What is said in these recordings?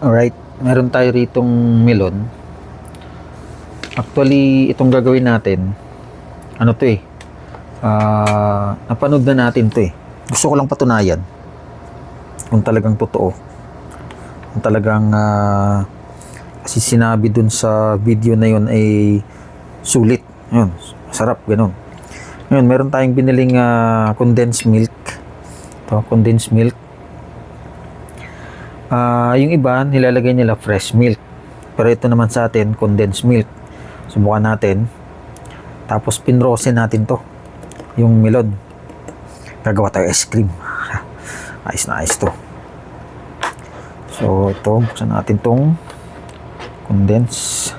Alright, meron tayo ritong melon. Actually, itong gagawin natin, ano to eh, napanood na natin to eh. Gusto ko lang patunayan kung talagang totoo. Kung talagang, kasi sinabi dun sa video na yun ay sulit. Yun, masarap, ganun. Ngayon, meron tayong biniling condensed milk. Ito, condensed milk. Yung iba, nilalagay nila fresh milk. Pero ito naman sa atin, condensed milk. Subukan natin. Tapos pinrosin natin to. Yung melon. Gagawa tayo ice cream. Ayos na ayos to. So ito, buksan natin tong condense.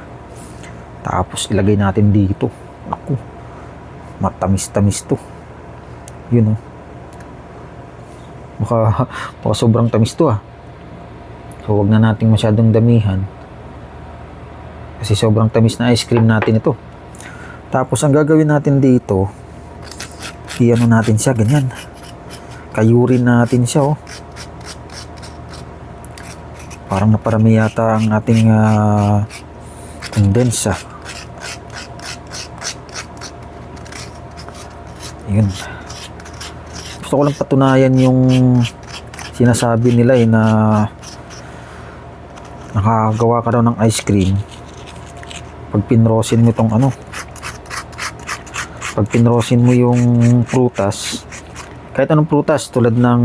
Tapos ilagay natin dito. Naku. Matamis-tamis to. Yun oh. Baka sobrang tamis to ah. So wag na nating masyadong damihan. Kasi sobrang tamis na ice cream natin ito. Tapos ang gagawin natin dito, i-ano natin siya, ganyan. Kayurin natin siya oh. Parang naparami yata ang ating condense ah. Yun. Gusto ko lang patunayan yung sinasabi nila eh na nakagawa ka daw ng ice cream pag pinrosin mo itong ano, pag pinrosin mo yung prutas, kahit anong prutas tulad ng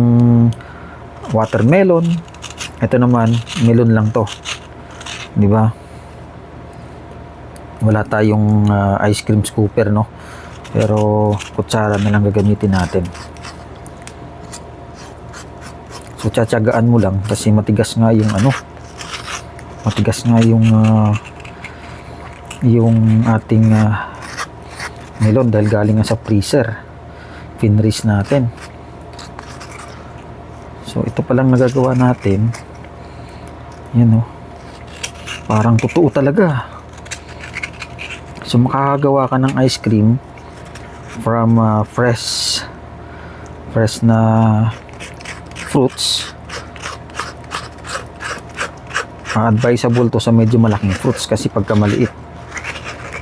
watermelon, ito naman melon lang to, di ba? Wala tayong ice cream scooper no, pero kutsara na lang gagamitin natin. So tsatsagaan mo lang kasi matigas nga yung ano, matigas nga yung ating melon dahil galing nga sa freezer, pinreeze natin. So ito palang nagagawa natin, yan o, parang totoo talaga. So makakagawa ka ng ice cream from fresh na fruits. Advisable to sa medyo malaking fruits kasi pagka maliit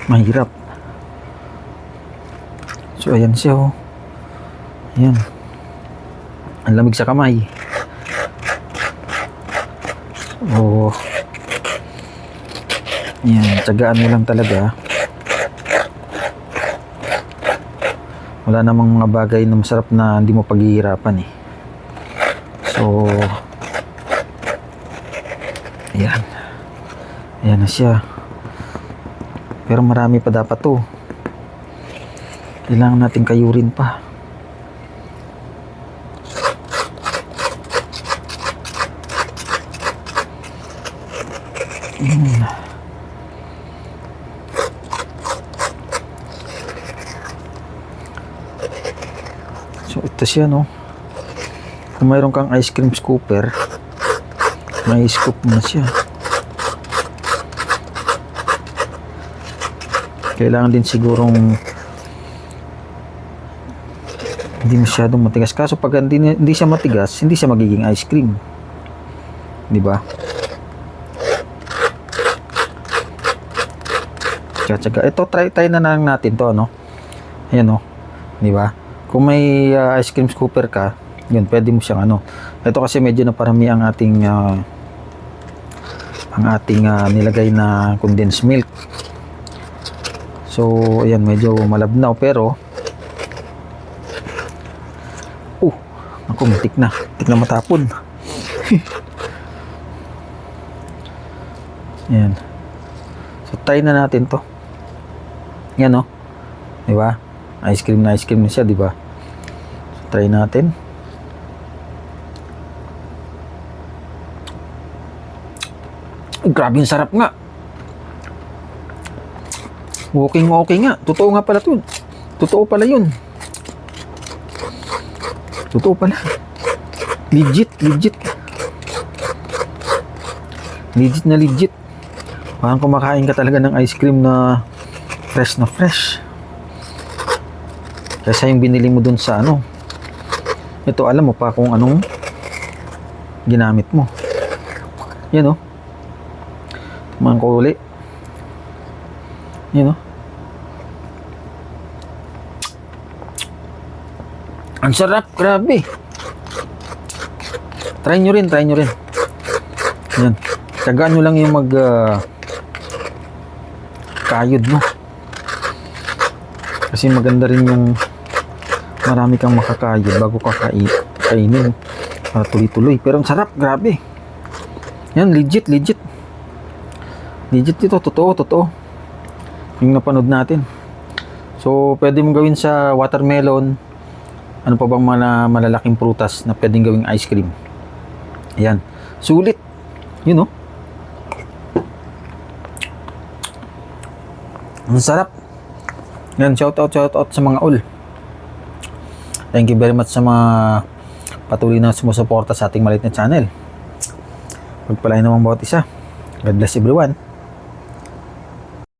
mahirap. So ayan siya oh. Ayan. Ang lamig sa kamay. Oh. Ayan, tsagaan mo lang talaga. Wala namang mga bagay na masarap na hindi mo paghihirapan eh. So ayan. Ayan na siya. Pero marami pa dapat to. Kailangan natin kayurin pa. So ito siya no. Kung mayroon kang ice cream scooper, may scoop na siya. Kailangan din sigurong hindi masyadong matigas. Kaso pag hindi siya matigas, hindi siya magiging ice cream. Di ba? Tsatsaga. Ito, try na lang natin to, no? Ayan, no? Di ba? Kung may ice cream scooper ka, yun, pwede mo siyang ano. Ito kasi medyo naparami ang ating nilagay na condensed milk. So, ayan, medyo malabnaw pero ako, matik na matapon. Ayan. So, try na natin to. Yan, no? Diba? Ice cream na siya, diba? So, try natin. Grabe yung sarap nga. Okay nga. Totoo nga pala to. Totoo pala yun. Totoo pala. Legit. Legit. Parang kumakain ka talaga ng ice cream na fresh. Kaysa yung binili mo dun sa ano. Ito, alam mo pa kung anong ginamit mo. Yan, oh. Tumahan ko uli. Yan, oh. Ang sarap, grabe. Try nyo rin. Yan. Tagaan nyo lang yung kayod mo. Kasi maganda rin yung marami kang makakayod bago ka kainin. Para tuloy-tuloy. Pero ang sarap, grabe. Yan, legit. Legit ito, totoo. Yung napanood natin. So, pwede mong gawin sa watermelon. Ano pa bang mga malalaking prutas na pwedeng gawing ice cream? Ayan. Sulit. Yun, oh. Ang sarap. Yan, shout out sa mga all. Thank you very much sa mga patuloy na sumusuporta sa ating maliit na channel. Pagpalain naman bawat isa. God bless everyone.